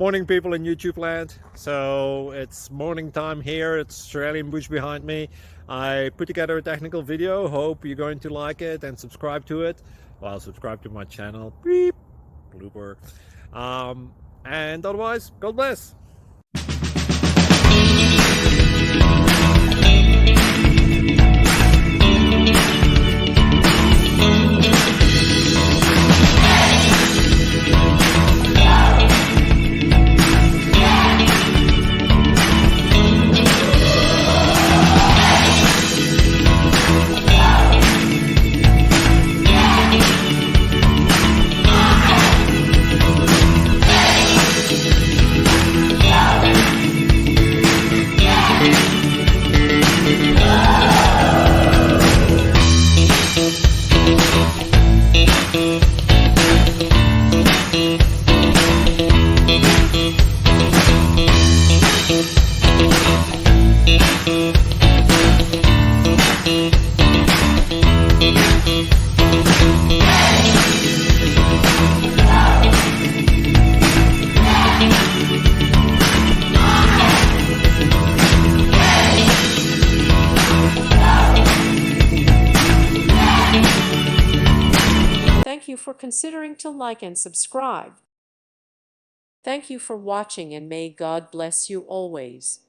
Morning people in YouTube land. So it's morning time here. It's Australian bush behind me. I put together a technical video. Hope you're going to like it and subscribe to it. Well, subscribe to my channel. Beep. Blooper. And otherwise, God bless. Thank you for considering to like and subscribe. Thank you for watching and may God bless you always.